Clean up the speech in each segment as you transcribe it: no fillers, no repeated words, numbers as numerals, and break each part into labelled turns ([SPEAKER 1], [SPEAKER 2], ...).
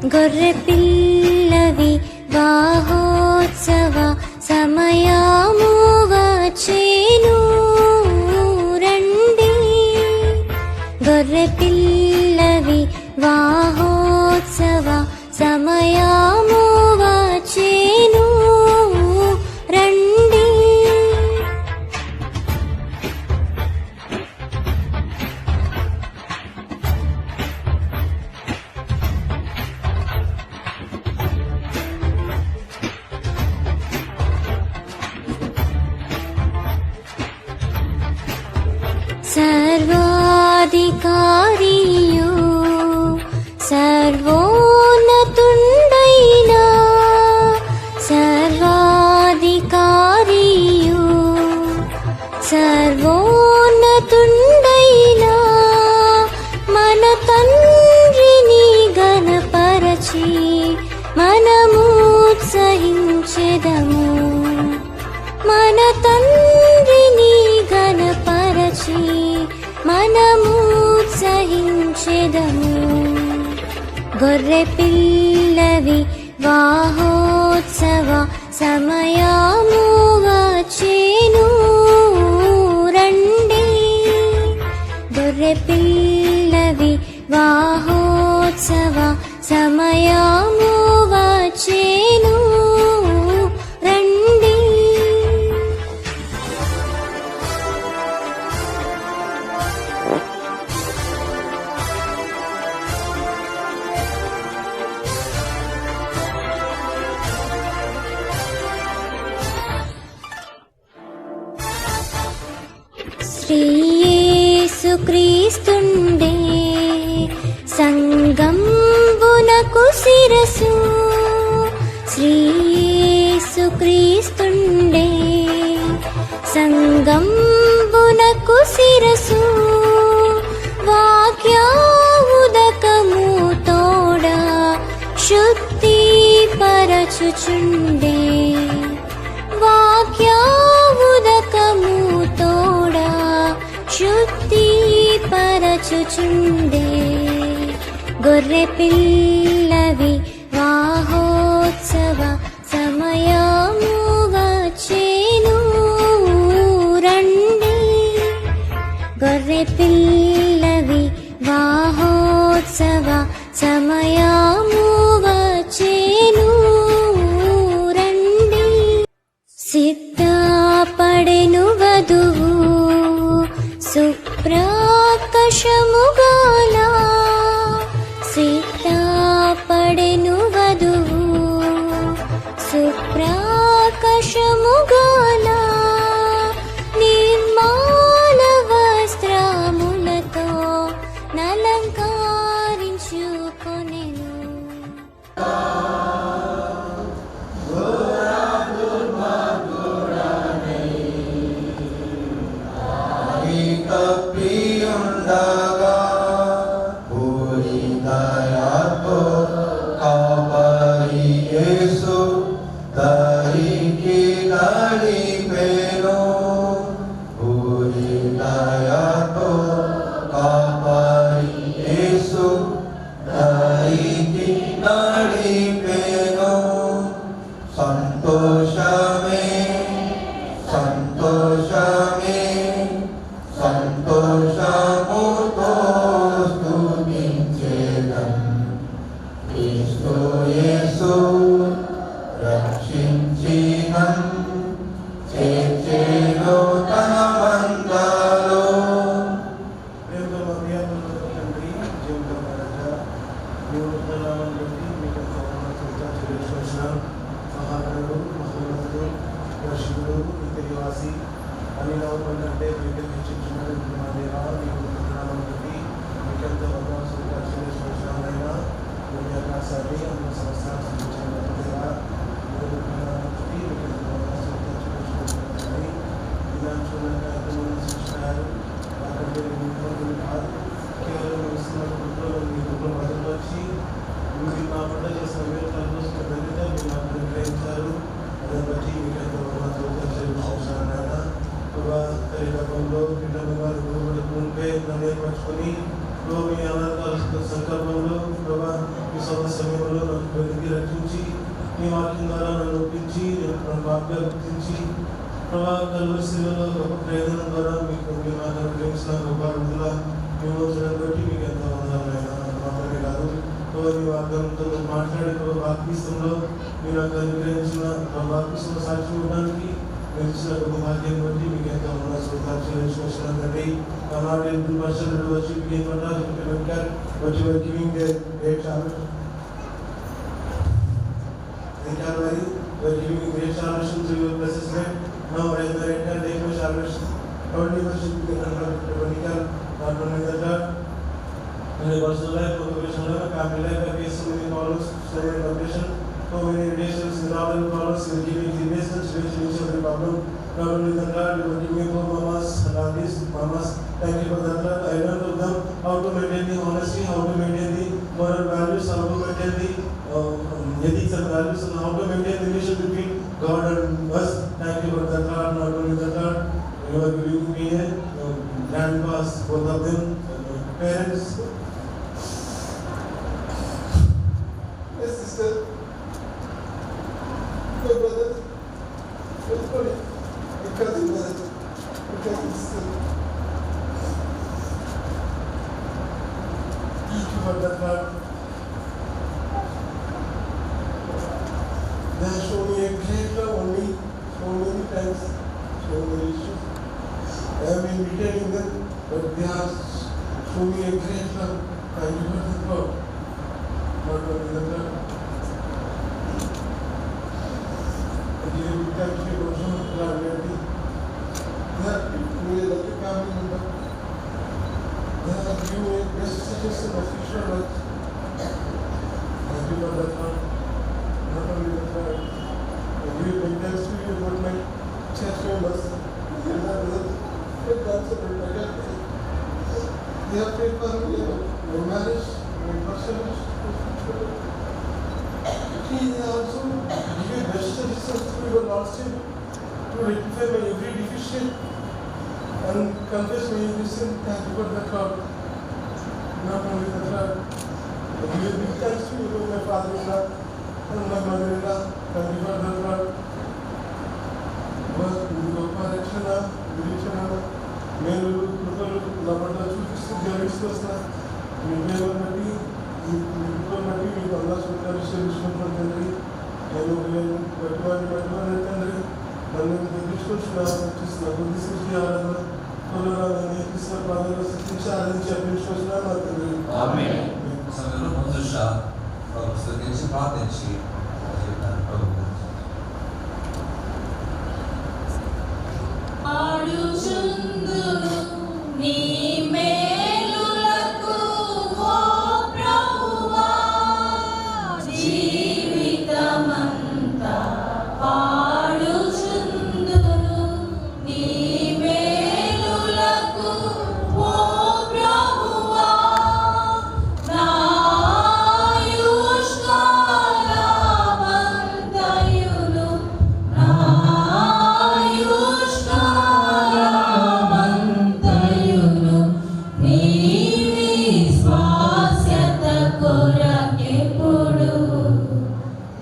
[SPEAKER 1] గొర్రె పిల్లవి వాహోత్సవ సమయము వచ్చెను రండి. గొర్రె పిల్లవి వాహోత్సవ సమయము వచ్చెను రండి. సర్వాధికారియు సర్వోన్నతుండైన సర్వాధికారియు సర్వోన్నతుండైన మన తండ్రిని గణపరచి మనము ఉత్సహించెదము. మన తండ్రిని గణపరచి మనము ఉత్సహించెదము. గొర్రె పిల్లవి వాహోత్సవ సమయము వచ్చెను రండి. గొర్రె పిల్లవి వాహోత్సవ సమయము వచ్చెను రండి. శ్రీ యేసుక్రీస్తుండే సంగంబునకు శిరసు. శ్రీ యేసుక్రీస్తుండే సంగంబునకు శిరసు. వాక్యావుదకము తోడ శుద్ధి పరచుచుండే. వాక్యావుదకము తోడ శుద్ధి పరచుచుండే. గొర్రె పిల్లవి వాహోత్సవ సమయము వచ్చెను రండి. గొర్రె పిల్లవి వాహోత్సవ సమయము వచ్చెను రండి. సిద్ధపడెను వధువు సుప్రాకాశముగాల. సిద్ధపడెను వధువు సుప్రాకాశముగాల. నిర్మల వస్త్రములతో నలంకరించుకొనెను.
[SPEAKER 2] తప్పియుండగా పూరి దయతో కాపరి యేసు దరికి నడిపెను. పూరి దయతో కాపరి యేసు దరికి నడిపెను. సంతోషమే సంతోషమే సంతోషముతో స్తుతించెదం. క్రీస్తు యేసు రక్షించినం చేర్చెను తన మందలో.
[SPEAKER 3] అని నవ్వుకుంటే మీకు హెచ్చించున్నాడు మా దేవా మీకు నామం బట్టి మీకెంతో భగవంతుడైనా మీ ఆకాశాన్ని అన్న సంవత్సరాలు సృష్టించిన దేవా ఇలా చూడారు అక్కడికి కాదు కేవలం మీ మధ్యలో వచ్చి మీరు మా పంట చేసిన మీరు మాకు గ్రహించారు. దాన్ని బట్టి మీకు ఎంతో భగవంతుడు రకంలో మునిపే నన్ను ఏర్పరచుకొని మీ అనాథ సంకల్పంలో ప్రభా మీ ఉత్సవ సమయంలో నన్ను వెతికి రక్షించి నీ వాక్యం ద్వారా నన్ను ఒప్పించి నన్ను బాగా గుర్తించి ప్రభా కల్వరి శిలువలో గొప్ప ప్రయోజనం ద్వారా మీకు మీ నాకు ప్రేమించిన గొప్ప విధుల విమోచన బట్టి మీకు ఎంతో వందనాలైనా మాత్రమే కాదు ప్రభా మీ వాగ్దానంతో మాట్లాడే ప్రభా బాప్తిస్తంలో మీరు నాకు అనుగ్రహించిన బాప్తిస్తంలో సాక్షి ఇవ్వడానికి మీరు ఇచ్చిన గొప్ప భాగ్యం బట్టి మీకు ఎంతో వందనాలు సాక్షి చెల్లించుకొచ్చినండి not able person to worship King Father, but you are giving the great salvation. In Calvary, you are giving great salvation through your precious name. Now raise the right hand, take your salvation. Only worship the Tabernacle, not only the Lord. In the personal life, vocation life, family life, I face so many problems, so many temptations, so many irritations, in all the problems, you are giving the message which is every problem. Not only the Lord, you are giving for mamas and aunties, mamas. Thank you for that, Lord. I learned from them how to maintain the honesty, how to maintain the moral values, how to maintain the ethics and values, and how to maintain the relation between God and us. Thank you for that, Lord. Not only that, Lord, you are giving me a grandpas, both of them, parents. Yes, sister. My brother. Everybody. My cousin, brother. My cousin, sister. For that Lord, they have shown me a great love on me so many times, so many issues. I have been retaining them, but they have shown me a great love. Thank you for that Lord. Not only that Lord, I give you thanks to you also, Lord. They have given me a lucky family member. They have given me a best suggestion of future life. Thank you for that, Lord. Not only that, Lord, I give you thanks to you about my church members. They have prayed for me about my marriage, my personal future. Please also give you best suggestions to your Lordship to rectify my every deficit and confess my every sin. Thank you for that, Lord. Not only that, Lord, I give you big thanks to you, my father-in-law and my mother-in-law. Thank you for that, Lord. గొప్ప రక్షణ నిరీక్షణ మేలు కృపలు నా పట్ల చూపిస్తూ గర్విస్తున్నా మీ ప్రేమను బట్టి మీ కృపను బట్టి మీకు అల్లా సుఖాలు చెల్లించుకుంటున్నాను తండ్రి. నేను పట్టువాడిని తండ్రి నన్ను తీసుకొచ్చున్నా బుద్ధి సృష్టి ఆరాధన కృష్ణ పాదాలు సృష్టించి ఆరాధించి అర్పించుకొచ్చున్నా నా తండ్రి.
[SPEAKER 4] సమయంలో ముందు స్తుతించి ప్రార్థించి
[SPEAKER 1] ఆడుచుందును నీ మేలులకు ఓ ప్రభువా జీవితమంతా ఆడుచుందును నీ మేలులకు ఓ ప్రభువా నాయుష్కాలమంతయును నీవి స్వాస్యత కొరకెప్పుడు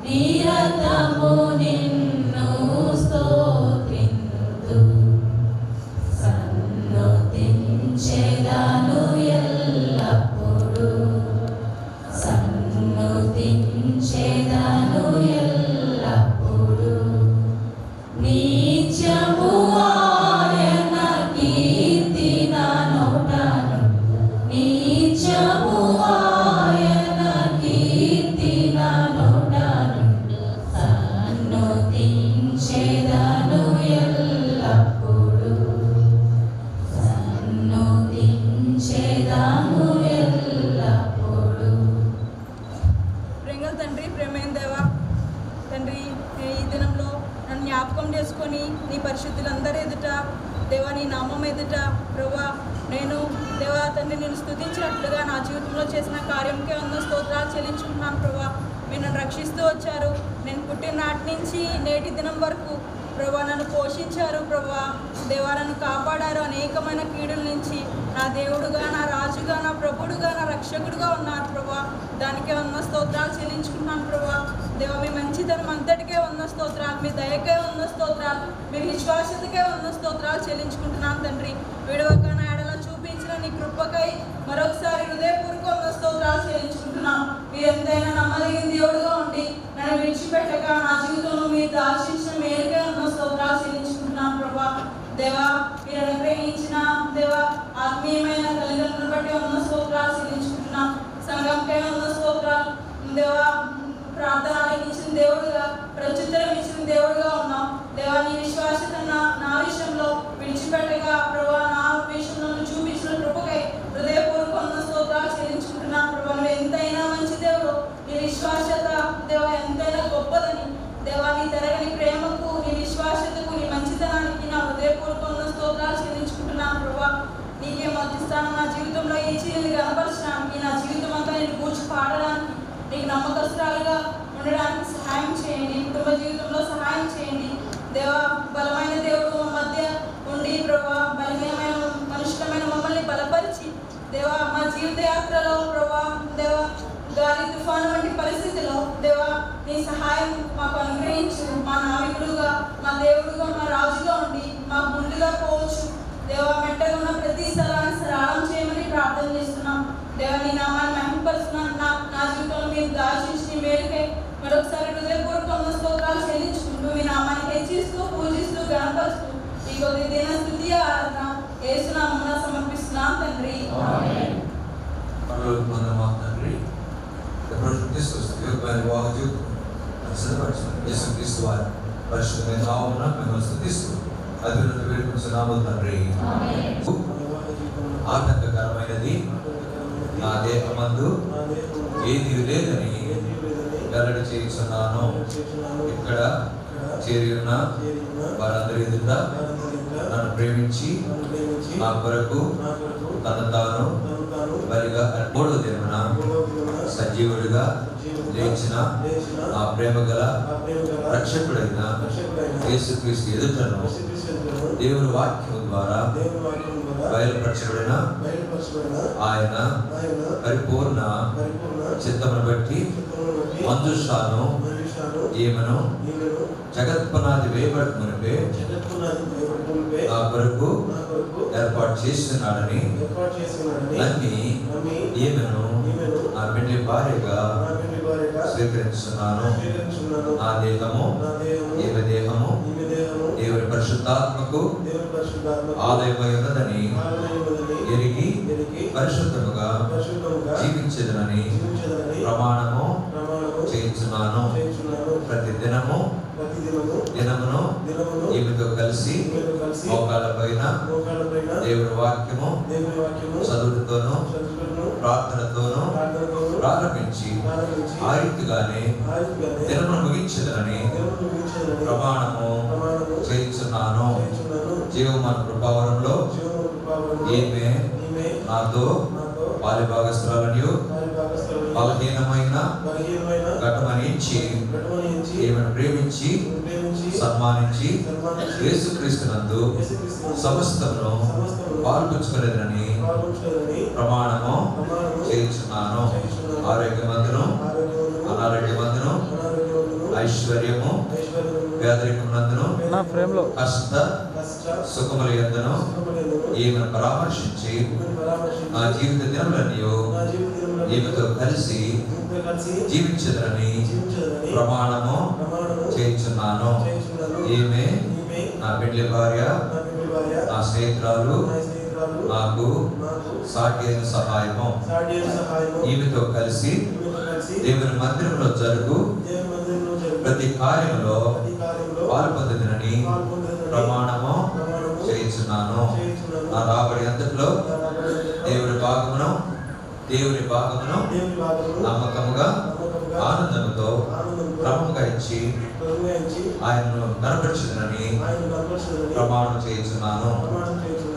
[SPEAKER 1] నిరతము నిన్ను స్తోత్రింతు సన్నుతించెదను ఎల్లప్పుడు సన్నుతించెదను ఎల్లప్పుడు నిత్యము ఆయన కీర్తి నా నోటను నిత్యము ఆయన కీర్తి నా నోటను సన్నుతించెదను ఎల్లప్పుడు సన్నుతించెదను ఎల్లప్పుడు.
[SPEAKER 5] ప్రేంగల తండ్రి, ప్రేమైన దేవా తండ్రి, ఈ దినంలో నన్ను జ్ఞాపకం చేసుకొని నీ పరిశుద్ధులందరి ఎదుట దేవా నీ నామం ఎదుట ప్రభా నేను దేవా తండ్రి నేను స్తుతించినట్లుగా నా జీవితంలో చేసిన కార్యంకే ఉన్న స్తోత్రాలు చెల్లించుకుంటున్నాను ప్రభా. మీరు నన్ను రక్షిస్తూ వచ్చారు. నేను పుట్టిన నాటి నుంచి నేటి దినం వరకు ప్రభా నన్ను పోషించారు ప్రభా. దేవా నన్ను కాపాడారు అనేకమైన కీడుల నుంచి. నా దేవుడుగా, నా రాజుగా, నా ప్రభుడుగా, నా రక్షకుడుగా ఉన్నారు ప్రభా. దానికే ఉన్న స్తోత్రాలు చెల్లించుకుంటున్నాను ప్రభా. దేవ మీ మంచితనం అంతటికే ఉన్న స్తోత్రాలు, మీ దయకే ఉన్న స్తోత్రాలు, మీ విశ్వాసతకే ఉన్న స్తోత్రాలు చెల్లించుకుంటున్నాను తండ్రి. విడవక నా ఎడల చూపించిన నీ కృపకై మరొకసారి హృదయపూర్వక ఉన్న స్తోత్రాలు చెల్లించుకుంటున్నాను. మీరు ఎంతైనా నమ్మదగిన దేవుడుగా ఉండి నన్ను విడిచిపెట్టక నా జీవితంలో మీరు దాచించిన మేలుగా ఉన్న స్తోత్రాలు చెల్లించుకుంటున్నాను ప్రభా. దేవా మీరు అనుగ్రహించిన దేవా ఆత్మీయమైన తల్లిదండ్రులను బట్టి ఉన్న స్తోత్రాలు చెల్లించుకుంటున్నాం. సంఘంపై ఉన్న స్తోత్రాలు దేవా, ప్రార్థన ఆలకించిన దేవుడుగా, ప్రత్యుత్తరం ఇచ్చిన దేవుడుగా ఉన్నాం దేవా. నీ విశ్వాసత నా విషయంలో విడిచిపెట్టగా ప్రభా, నా విషయంలో చూపించిన కృపకై హృదయపూర్వక ఉన్న స్తోత్రాలు చెల్లించుకుంటున్నాం ప్రభా. నువ్వు ఎంతైనా మంచి దేవుడు, నీ విశ్వాసత దేవా ఎంతైనా గొప్పదని దేవా. నీ తరగని ప్రేమకు, నీ విశ్వాసతకు, నీ మంచితనానికి నా హృదయపూర్వక ఉన్న స్తోత్రాలు చెల్లించుకుంటున్నాను ప్రభా. నీకే మధ్యస్థానం నా జీవితంలో ఈ చీరలు కనపరచడానికి, నా జీవితం అంతా నేను కూర్చి పాడడానికి, నీకు నమ్మకస్తురాలుగా ఉండడానికి సహాయం చేయండి. కుటుంబ జీవితంలో సహాయం చేయండి దేవా. బలమైన దేవుడు మా మధ్య ఉండి ప్రభా, బలహీనమైన మనుషులమైన మమ్మల్ని బలపరిచి దేవా, మా జీవిత యాత్రలో ప్రభా దేవా, గాలి తుఫాను వంటి పరిస్థితిలో దేవా నీ సహాయం మాకు అనుగ్రహించు. మా నావికుడుగా, మా దేవుడుగా, మా రాజుగా ఉండి మా ముందుగా పోవచ్చు దేవా. మెట్టగా ఉన్న ప్రతి స్థలాన్ని సరళం చేయమని ప్రార్థన చేస్తున్నాం దేవా. నీ నామాన్ని మహిమపరుస్తున్నాను. నా జీవితంలో మీరు దాచించి మేలుకై మరొకసారి హృదయపూర్వక స్తోత్రాలు చెల్లించుకుంటూ మీ నామాన్ని హెచ్చిస్తూ, పూజిస్తూ, గణపరుస్తూ ఈ కొద్ది దిన స్తుతి ఆరాధన యేసు నామమున సమర్పిస్తున్నాం తండ్రి.
[SPEAKER 4] తండ్రి వివాహ జీవితం యేసుక్రీస్తు వారి పరిశుద్ధమైన నామమున మిమ్మల్ని స్తుతిస్తూ అభివృద్ధి వేడుకుంటున్నాము తండ్రి. ఆటంకకరమైనది నా దేహమందు ఏది లేదని వెల్లడి చేస్తున్నాను. ఇక్కడ చేరి ఉన్న వారందరి ఎదుట నన్ను ప్రేమించి నా కొరకు తను తాను బలిగా 3వ దినమున సజీవుడిగా లేచిన ఆ ప్రేమ గల రక్షకుడైన యేసుక్రీస్తు ఎదుటను దేవుని వాక్యం ద్వారా బయలుపరచబడిన ఆయన పరిపూర్ణ చిత్తమును బట్టి మంజుషాను ఈమెను జగత్పునాది వేయబడక మునిపే నా కొరకు ఏర్పాటు చేస్తున్నాడని నమ్మి ఈమెను నా బిడ్డ భార్యగా స్వీకరిస్తున్నాను. నా దేహము ఈమె దేహము దేవుని పరిశుద్ధాత్మకు ఆలయమై ఉన్నదని ఎరిగి పరిశుద్ధముగా జీవించదనని ప్రమాణము చేయించున్నాను. ప్రతి దినమును ఈమెతో కలిసి మోకాళ్ళ పైన దేవుని వాక్యము చదువుతోనూ ప్రార్థనతోనూ ప్రారంభించి ఆ రీతిగానే దినమును ముగించదనని ప్రమాణము చేయించున్నాను. జీవమాన కృపావరంలో ఈమె నాతో పాలిభాగస్తురాలను బలహీనమైన ఘటమని ఇచ్చి ఈమెను ప్రేమించి సన్మానించి యేసుక్రీస్తునందు సమస్తమును పాల్పంచుకునేదని ప్రమాణము చేయించున్నాను. ఆరోగ్యమందును అనారోగ్యమందును ఐశ్వర్యము పేదరికమునందును కష్ట సుఖముల యందును ఈమెను పరామర్శించి నా జీవిత దినములన్నీ ఈమెతో కలిసి జీవించదరని ప్రమాణము చేయించున్నాను. ఈమె నా బిడ్డ భార్య, నా స్నేహితురాలు, నాకు సాటి అయిన సహాయము. ఈమెతో కలిసి దేవుని మందిరంలో జరుగు ప్రతి కార్యములో పాల్పొందునని ప్రమాణము చేయించున్నాను. నా రాబడి అంతట్లో దేవుని భాగమును నమ్మకముగా ఆనందముతో క్రమముగా ఇచ్చి ఆయనను కనపరచునని ప్రమాణం చేయించున్నాను.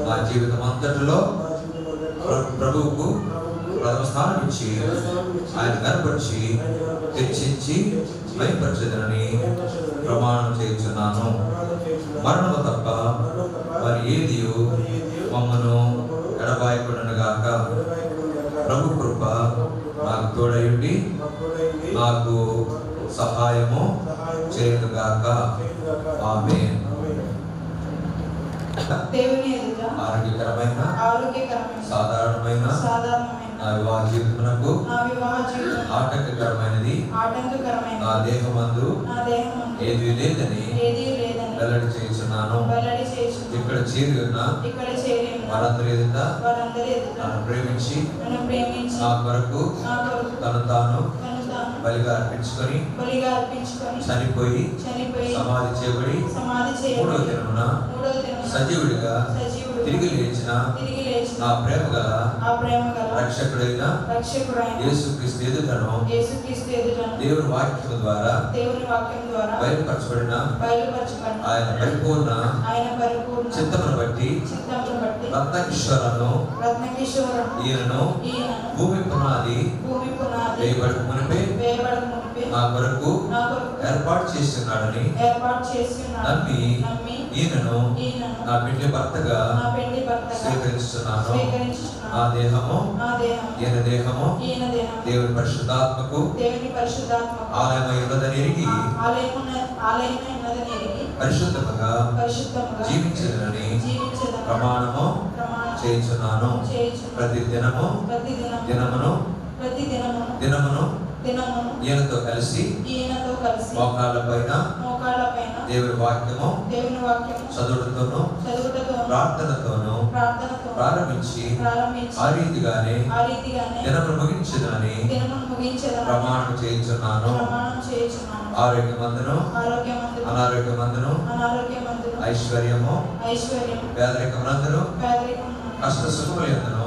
[SPEAKER 4] నా జీవితం అంతటిలో ప్రభువుకు ప్రథమ స్థానం ఇచ్చి ఆయన కనపరిచి హెచ్చించి భయపరచదనని ప్రమాణం చేయించున్నాను. మరణము తప్ప మరి ఏది మమ్మను ఎడబాయకుడనుగాక. ప్రభు కృప నాకు తోడయుండి
[SPEAKER 3] మాకు తోడైంది
[SPEAKER 4] నాకు సహాయము చేయునుగాక. ఆమేన్.
[SPEAKER 5] దేవుని ఎదుట
[SPEAKER 4] ఆరోగ్యకరమైన
[SPEAKER 5] సాధారణమైన
[SPEAKER 4] నా వివాహ జీవితమునకు ఆటంకకరమైనది నా దేహమందు ఏది లేదని వెల్లడి చేయుచున్నాను. ఇక్కడ చేరి ఉన్న వారందరి ఎదుట నన్ను ప్రేమించి నా కొరకు తను తాను బలిగా అర్పించుకొని చనిపోయి సమాధి చేయబడి మూడవ దినమున సజీవుడిగా తిరిగి లేచిన నా ప్రేమ గల రక్షకుడైన యేసుక్రీస్తు ఎదుటను దేవుని వాక్యము ద్వారా బయలుపరచబడిన ఆయన పరిపూర్ణ చిత్తమును బట్టి రత్నకిషోరను ఈయనను భూమి పునాది వేయబడక మునిపే నా కొరకు ఏర్పాటు చేస్తున్నాడని నమ్మి ఈయనను నా బిడ్డ భర్తగా స్వీకరిస్తున్నాను. నా దేహము ఈయన దేహము దేవుని పరిశుద్ధాత్మకు ఆలయమై ఉన్నదని ఎరిగి పరిశుద్ధముగా జీవించదని ప్రమాణము చేయించున్నాను. ప్రతి దినము దినమును ఈయనతో కలిసి మోకాళ్ళ పైన దేవుని వాక్యము చదువుటతోను ప్రార్థనతోను ప్రారంభించి ఆ రీతిగానే దినమును ముగించదని ప్రమాణం చేయించున్నాను. ఆరోగ్యమందును అనారోగ్యమందును ఐశ్వర్యము పేదరికమునందును కష్ట సుఖములందును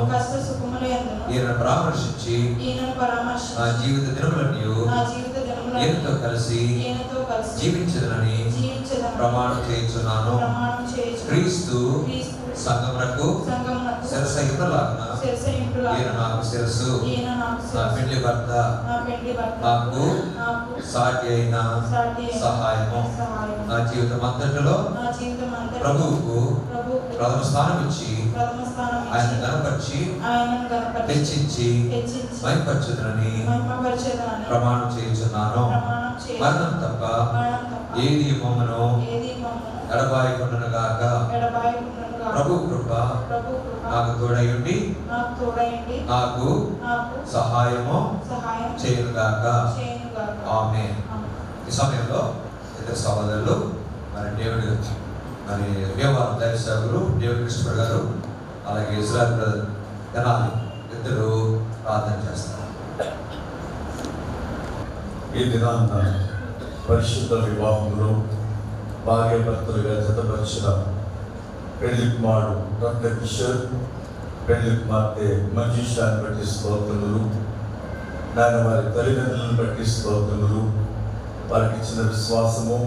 [SPEAKER 4] ఈయన పరామర్శించి నా జీవిత దినములన్నీ ఈయనతో కలిసి జీవించదనని ప్రమాణం చేయించున్నాను. క్రీస్తు సంఘమునకు శిరస్సు ఈయన నాకు శిరస్సు, నా పెళ్లి భర్త నాకు సాటి అయిన సహాయము. నా జీవితం అంతటిలో ప్రభువుకు ప్రథమ స్థానం ఇచ్చి ఆయన గణపరిచి హెచ్చించి మైపరచుదనని ప్రమాణం చేయించున్నాను. మరణం తప్ప ఏది మమ్మను ఎడబాయకుండును గాక. ప్రభు కృప నాకు తోడయుండి నాకు సహాయము చేయునుగాక. ఆమేన్. ఈ సమయంలో ఇద్దరు సహోదరులు మరి వ్యవహారం దైవ సేవకులు డేవిడ్ కృష్ణ గారు అలాగే ఇజ్రాయెల్ బ్రదర్ తెనాలి ఇద్దరు ప్రార్థన చేస్తారు.
[SPEAKER 6] ఈ దినాన్న పరిశుద్ధ వివాహంలో భార్య భర్తలుగా జతపరిచిన పెళ్లి కుమారుడు డాక్టర్ కిషోర్, పెళ్లి కుమార్తె మంజుషాన్ని బట్టి స్తోత్రములు. నాయన వారి తల్లిదండ్రులను బట్టి స్తోత్రములు. వారికి ఇచ్చిన విశ్వాసము,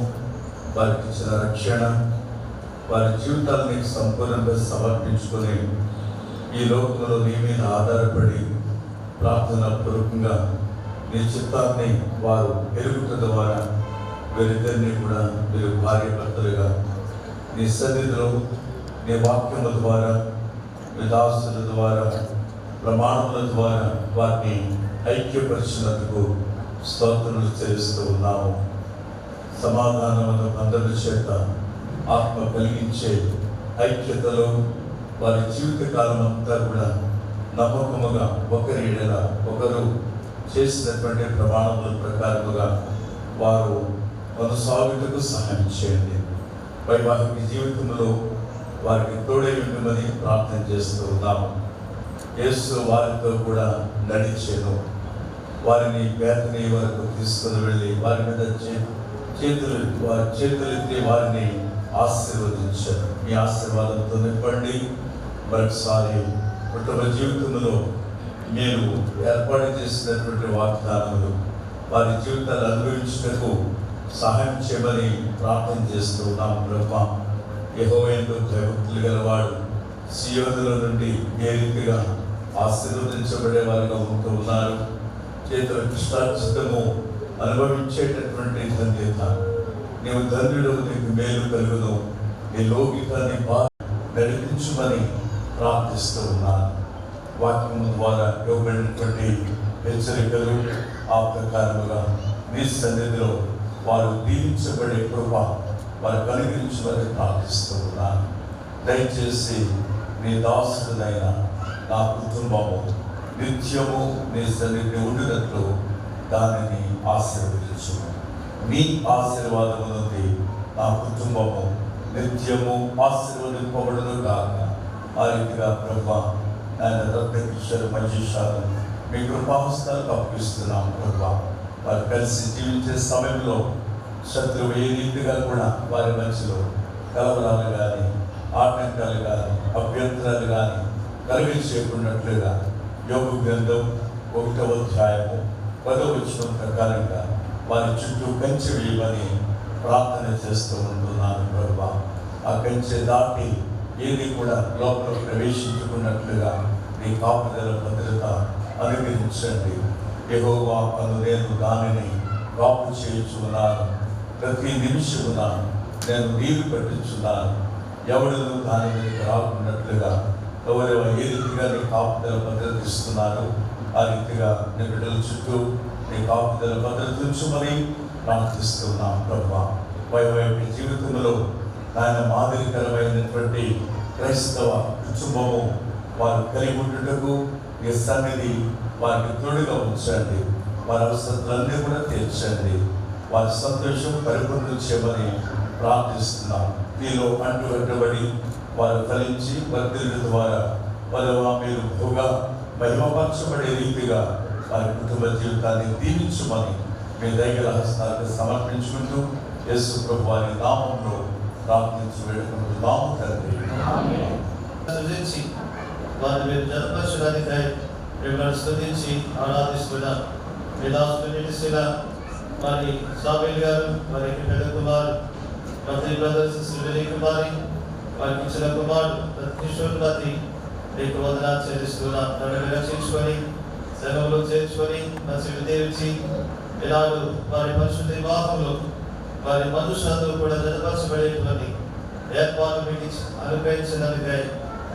[SPEAKER 6] వారికి ఇచ్చిన రక్షణ, వారి జీవితాన్ని సంపూర్ణంగా సమర్పించుకొని ఈ లోకంలో నీ మీద ఆధారపడి ప్రార్థన పూర్వకంగా నీ చిత్తాన్ని వారు ఎరుగుట ద్వారా వీరిద్దరినీ కూడా మీరు భార్య భర్తలుగా నీ సన్నిధిలో నీ వాక్యముల ద్వారా నీ దాసుల ద్వారా ప్రమాణముల ద్వారా వారిని ఐక్యపరిచినందుకు స్తోత్రములు చెల్లిస్తూ ఉన్నాము. సమాధానమును బంధువుల చేత ఆత్మ కలిగించే ఐక్యతలో వారి జీవితకాలం అంతా కూడా నమ్మకముగా ఒకరి ఎడల ఒకరు చేసినటువంటి ప్రమాణముల ప్రకారముగా వారు కొనసాగుటకు సహాయం చేయండి. వైవాహిక జీవితంలో వారికి తోడై ఉండమని ప్రార్థన చేస్తూ ఉన్నాము. యేసు వారితో కూడా నడిచేను. వారిని బేతనీ వరకు తీసుకుని వెళ్ళి వారి మీద చేతులెత్తి వారిని ఆశీర్వదించారు. మీ ఆశీర్వాదంతో నింపండి. మరొకసారి కుటుంబ జీవితంలో మీరు ఏర్పాటు చేసినటువంటి వాగ్దానములు వారి జీవితాలు అనుభవించుటకు సహాయం చేయమని ప్రార్థన చేస్తూ ఉన్నాము. బ్రహ్మ యెహోవాయందు భయభక్తులు గలవాడు సియోనుల నుండి ఏ రీతిగా ఆశీర్వదించబడే వారిగా ఉంటూ ఉన్నారు. చేతుల కృష్ణార్జితము అనుభవించేటటువంటి ధన్యత. నీవు ధన్యుడు, నీకు మేలు కలుగును, నీ లౌకికాన్ని బాగా నడిపించమని ప్రార్థిస్తూ ఉన్నాను. వాక్యము ద్వారా ఇవ్వబడినటువంటి హెచ్చరికలు ఆ ప్రకారముగా నీ సన్నిధిలో వారు దీవించబడే కృప వారు కలిగించమని ప్రార్థిస్తూ ఉన్నాను. దయచేసి నీ దాసుడైన నా కుటుంబము నిత్యము నీ సన్నిధి ఉండినట్లు దానిని ఆశీర్వదించు. నీ ఆశీర్వాదము నుండి నా కుటుంబము నిత్యము ఆశీర్వదింపబడును కాక. ఆ రీతిగా ప్రభా ఆయన రత్నకిషోర్ మంజుషాలు మీ కృపాహస్తాలకు అప్పగిస్తున్నాం ప్రభా. వారు కలిసి జీవించే సమయంలో శత్రువు ఏ రీతిగా కూడా వారి మధ్యలో కలవరాలు కానీ ఆటంకాలు కానీ అభ్యంతరాలు కానీ కలిగించేకున్నట్లుగా యోగు గ్రంథం 1వ అధ్యాయము 10వ వచనం ప్రకారంగా వారి చుట్టూ కంచె వేయమని ప్రార్థన చేస్తూ ఉంటున్నాను ప్రభా. ఆ కంచె దాటి ఏది కూడా లోపల ప్రవేశించుకున్నట్లుగా నీ కాపుదల భద్రత అనుగ్రహించండి. యెహోవా అను నేను దానిని కాపు చేయుచున్నాను. ప్రతి నిమిషమున నేను నీరు పట్టించున్నాను. ఎవడను దాని మీద రాకున్నట్లుగా ఎవరెవ ఏ రీతిగా నీ కాపుదల భద్రత ఇస్తున్నారు ఆ రీతిగా నీ బిడ్డల చుట్టూ నీ కాపుదల భద్రత ఉంచుమని ప్రార్థిస్తున్నాం ప్రభా. వైవాహిక జీవితంలో ఆయన మాదిరికరమైనటువంటి క్రైస్తవ కుటుంబము వారు కలిగి ఉండుటకు ఈ సన్నిధి వారికి తోడుగా ఉంచండి. వారి అవసరాలన్నీ కూడా తీర్చండి. వారి సంతోషం పరిపూర్ణం చేయమని ప్రార్థిస్తున్నాం. మీలో అంటుబడి వారు ఫలించి వర్ధిల్లుట ద్వారా వారు మీరు బహుగా మహిమపరచబడే రీతిగా వారి కుటుంబ జీవితాన్ని దీవించమని మీ దయగల హస్తాలకు సమర్పించుకుంటూ యేసు ప్రభు వారి నామంలో ప్రార్థించి వేడుకుంటున్నాము తండ్రి.
[SPEAKER 7] స్తుతించి వారిని మీరు జనపరచడానికై మిమ్మల్ని స్తుతించి ఆరాధిస్తున్నాం. మీ దాసుడు నిలిసిన మరి సాబేల్ గారు, వారికి పెద్ద కుమారు మంత్రి బ్రదర్స్ శ్రీ కుమారి, వారికి ఇచ్చిన కుమారుడు కిషోర్ గారి మీకు వందనాలు చెల్లిస్తున్నాం. నన్ను రక్షించుకొని సంఘంలో చేర్చుకొని మంచి విద్యరించి ఈనాడు వారి పరిశుద్ధ వివాహంలో వారి మనుషులందరూ కూడా జనపరచబడేటువంటి ఏర్పాటు మీకు అనుగ్రహించినందుకై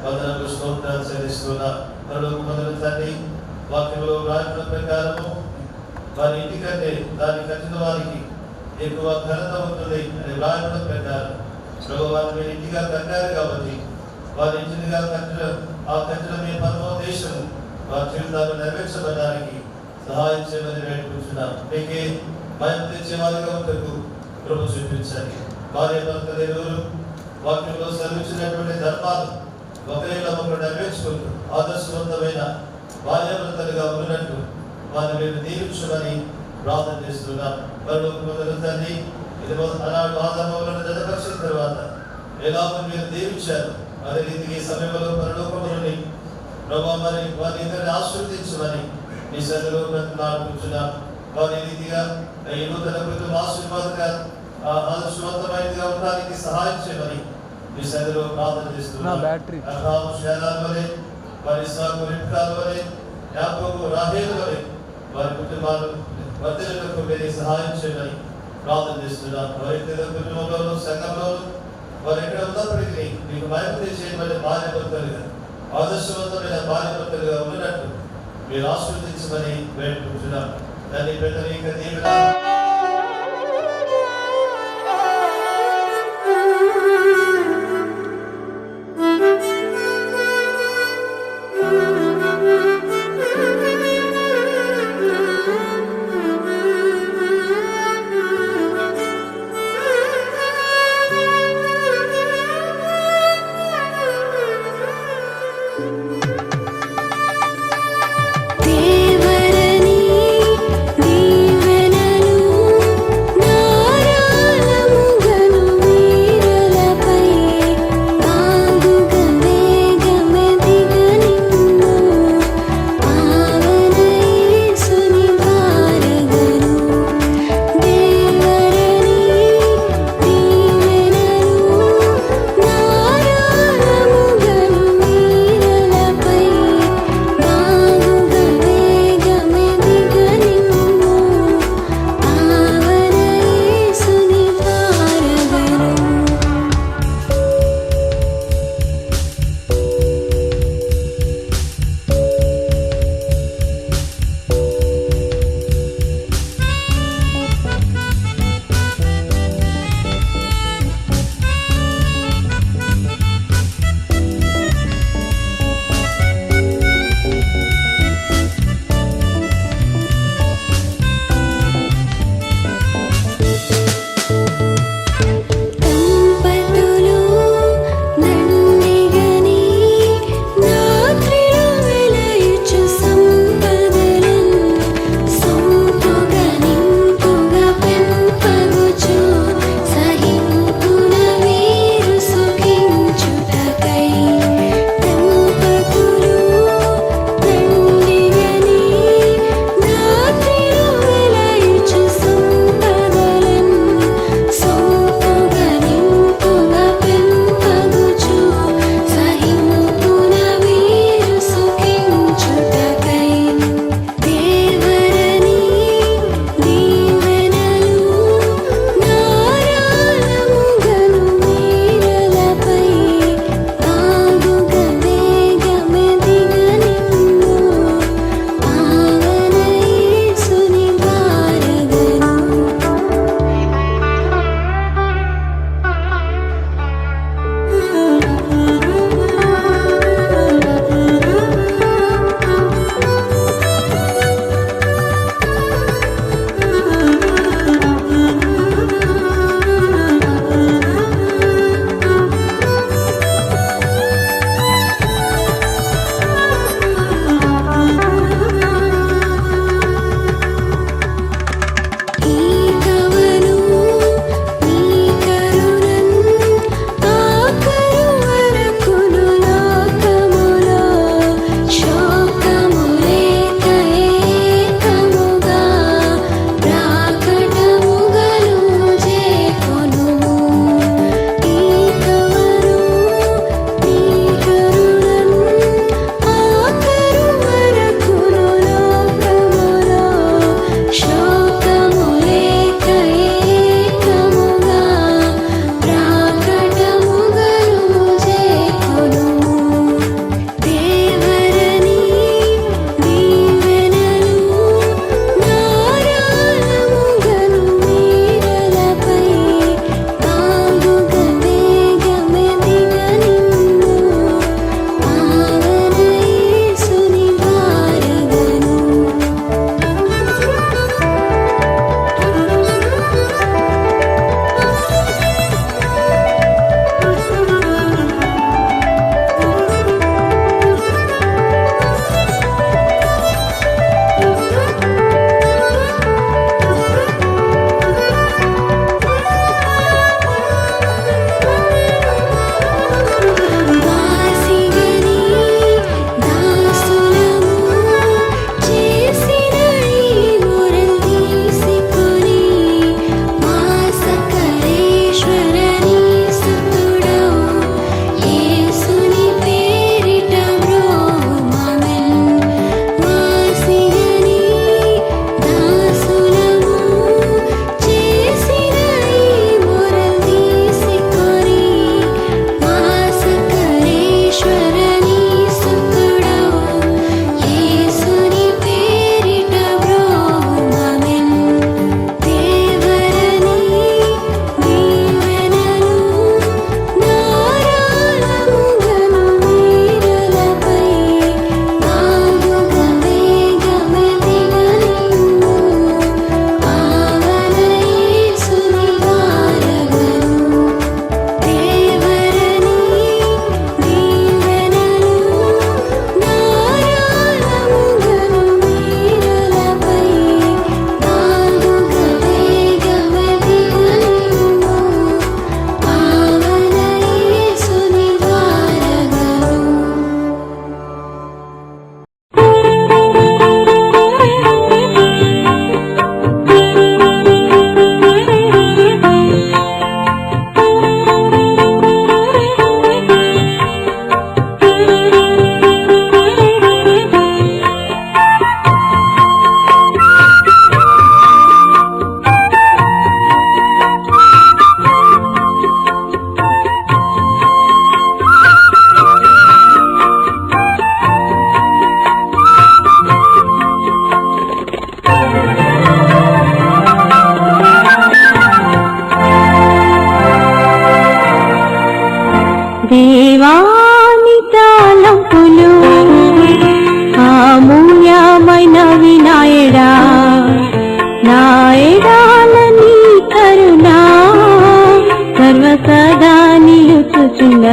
[SPEAKER 7] వందనములు స్తోత్రాలు చెల్లిస్తున్నాం. పరలోకమందున తండ్రి, వాక్యంలో రాయబడిన ప్రకారము వారి ఇంటికంటే దాన్ని కట్టిన వారికి ఎక్కువ ఘనత ఉంటుంది అని రాయబడిన ప్రకారం ప్రభు వారిని మీరు ఇంటిగా కట్టారు కాబట్టి వారి ఇంటిగా కట్టిన మీ పరమోద్దేశము వారి జీవితాలు నెరవేర్చబడడానికి సహాయం చేయమని వేడుకుంటున్నాం. మీకే భయం తెచ్చే వారిగా ఉంటూ ప్రభు చూపించండి. భార్య భర్తలు ఇరువురు వాక్యంలో సెలవిచ్చినటువంటి ధర్మాలు ఒకరిలో నెరవేర్చుకుంటూ ఆదర్శవంతమైన భార్యాభర్తలుగా ఉన్నట్టు వారిని మీరు దీవించమని ప్రార్థన చేస్తున్నాం. పరలోకమందున తండ్రి, ఇది ఆనాడు ఆదాములను జతపరిచిన తర్వాత ఎలాగో మీరు దీవించారు, అదే రీతికి ఈ సమయంలో పరలోకములని ప్రభు మరి వారి ఇద్దరిని ఆశీర్వదించమని మీ సన్నిధిలో ప్రార్థించున్నాం. వారి రీతిగా ఈ నూతన కుటుంబ ఆదర్శవంతమైనదిగా ఉండడానికి సహాయం చేయమని మీ సన్నిధిలో ప్రార్థన చేస్తున్నాం. వారి సాగు రిప్కాల వలె, యాకోబు రాహేలు వలె వారి కుటుంబాలు వర్ధిల్లుటకు మీరు సహాయం చేయమని ప్రార్థన చేస్తున్నాం. వారి కుటుంబంలోను సంఘంలోను వారు ఎక్కడ ఉన్నప్పటికీ మీకు మహిమ చేయబడే భార్యాభర్తలుగా ఆదర్శవంతమైన భార్యాభర్తలుగా ఉన్నట్టు మీరు ఆశీర్వదించమని వేడుకుంటున్నాం. దాన్ని ప్రతి దీవెన
[SPEAKER 8] దేవరని దీవెనలు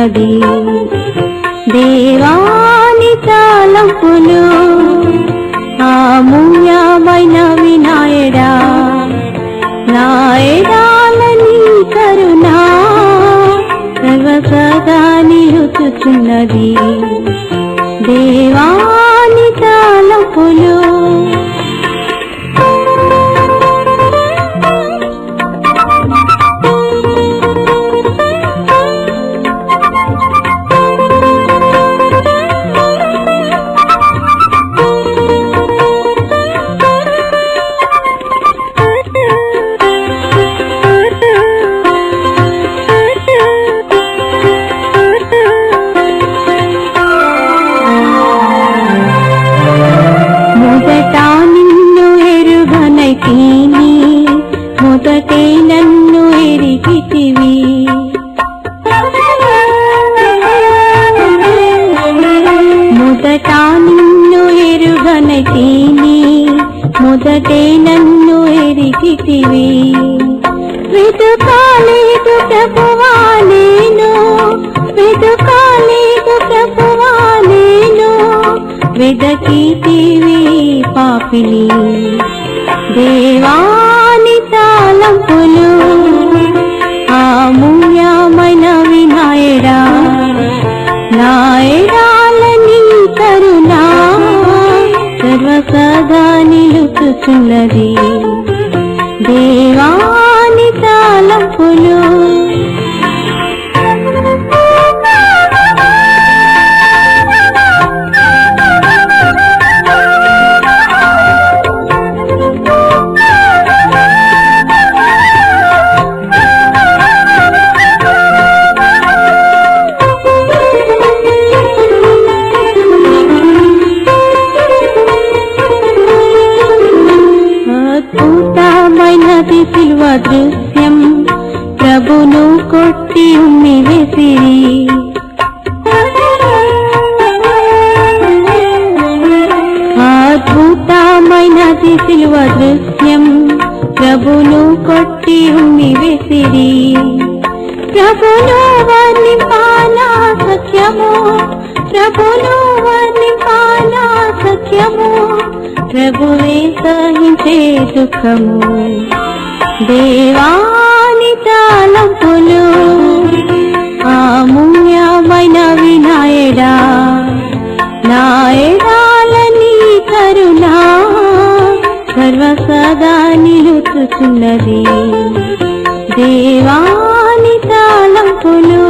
[SPEAKER 8] చుచున్నది దేవాని తలంపులు అమూల్యమైన వినాయడా నాయడాలని కరుణా సర్వసదా నిలుచుచున్నది దేవాని తలంపులు మొదటే నన్ను ఎరిగితివి మొదట నిన్ను ఎరుగనైతిని మొదటే నన్ను ఎరిగితివి వెతుకాలేదు ప్రభువా నేను వెతుకాలేదు ప్రభువా నేను వెదకితివి పాపిని దేవాని తలంపులు అమూల్యమైన వినాయడా నాయడాలని కరుణా సర్వసదా నిలుచుచున్నది దేవాని తలంపులు అద్భుతమైనది శిల్వ దృశ్యం ప్రభును కొట్టి ఉమ్మి వేసిరి అద్భుతమైనది శిల్వ దృశ్యం ప్రభును కొట్టి ఉమ్మి వేసిరి ప్రభును వర్ణింపానా సత్యము ప్రభును వర్ణింపానా సత్యము ప్రభువే సహించే దుఃఖము దేవాని తలంపులు అమూల్యమైన వినాయడా నాయడాలని కరుణా సర్వసదా నిలుచుచున్నది దేవాని తలంపులు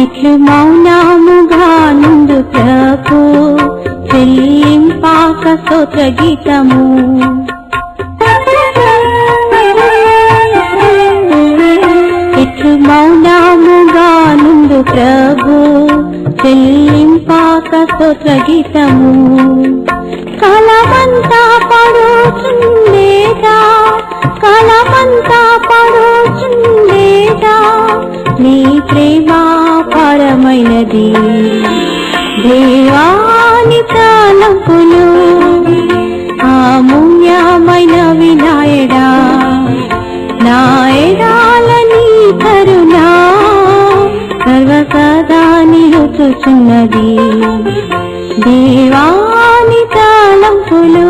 [SPEAKER 8] ఇట్లు మౌనముగా నుండు ప్రభు చెల్లింపాక స్తోత్ర గీతము ఇట్లు మౌనముగా నుండు ప్రభు చెల్లింపాక స్తోత్ర గీతము కలమంతా పడుచుండేదా కలమంతా పడుచుండేదా నీ ప్రేమ పరమైనది దేవాని తలంపులు అమూల్యమైన వినాయడా నాయడాలని కరుణా సర్వసదా నిలుచుచున్నది దేవాని తలంపులు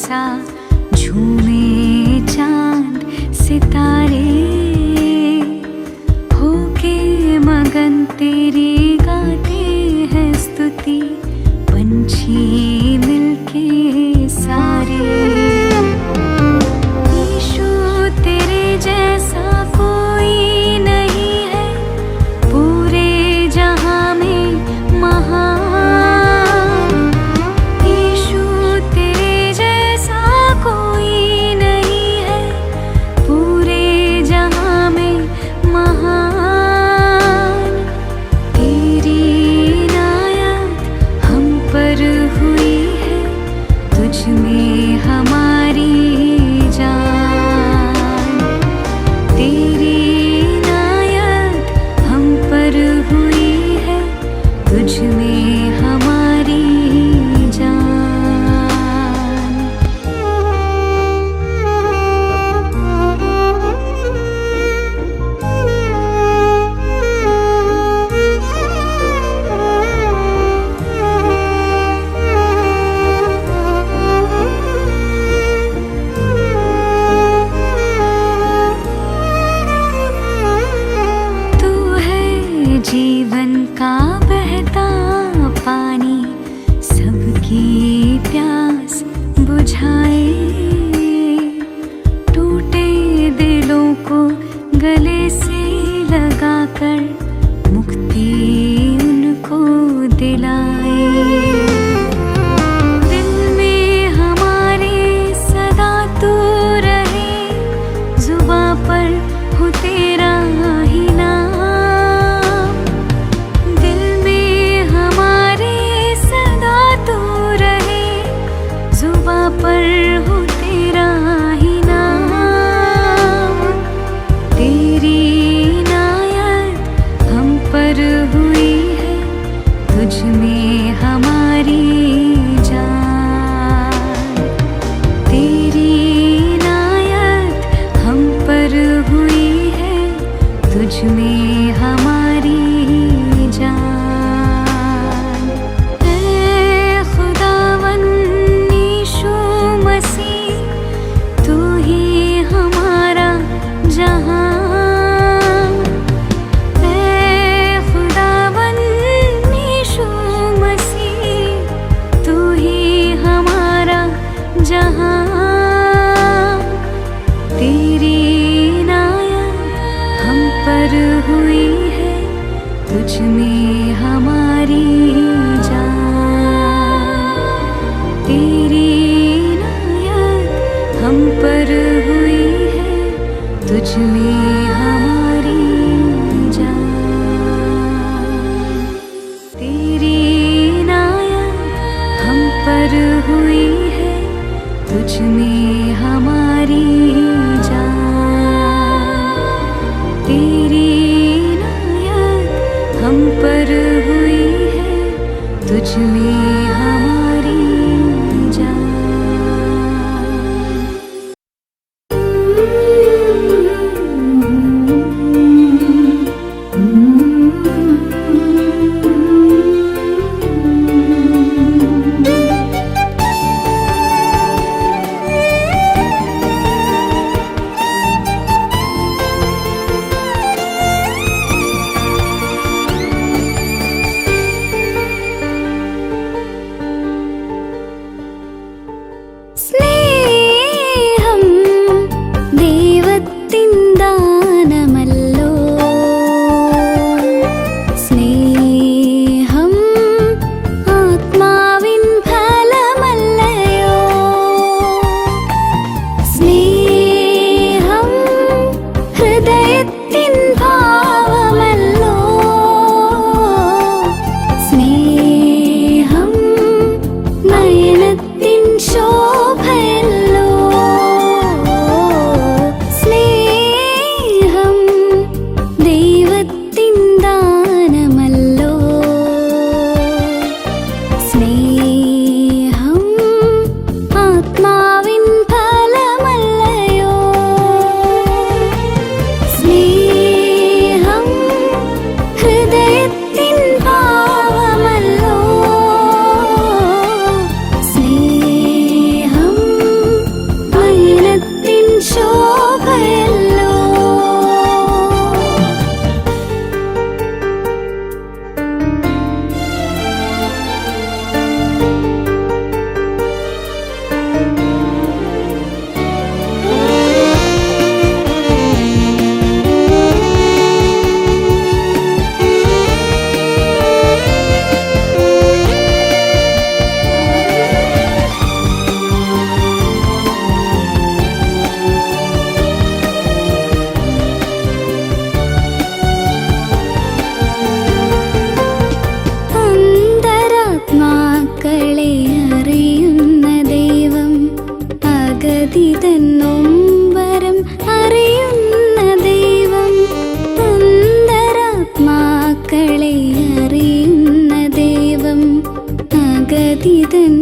[SPEAKER 8] सा झूमे चांद सितारे, होके मगन तेरी गाते हैं स्तुति पंछी मिलके सारे। यीशु तेरे जैसा कोई नहीं है पूरे जहां में महान। यीशु तेरे जैसा कोई नहीं है पूरे जहां में महान। तेरी इनायत हम पर हुई है, तुझ में हमारी जान। तेरी इनायत हम पर हुई है, तुझ में हमारी जान। तू है जीवन का बहता पानी, सबकी प्यास बुझाए। टूटे दिलों को गले से लगाकर मुक्ति उनको दिलाए। दिल में हमारे सदा तू रहे, जुबां पर हो तेरा ही नाम। दिल में हमारे सदा तू रहे, जुबां पर हो तेरा ही नाम। तेरी इनायत हम पर हुई है, तुझ में हमारी जान। तेरी इनायत हम पर हुई है, तुझ में हमारी जान। ऐ खुदावंद यीशु मसीह, तू ही हमारा जहान। ऐ खुदावंद यीशु मसीह, तू ही हमारा जहान। तेरी इनायत हम पर हुई है, तुझ में हमारी जान। तेरी इनायत हम पर हुई है, तुझ में हमारी जान। तेरी इनायत हम पर हुई है, तुझ में हमारी जान। तेरी इनायत हम पर हुई है, तुझ में हमारी जान। അറിയുന്ന ദൈവം അഗതിതൻ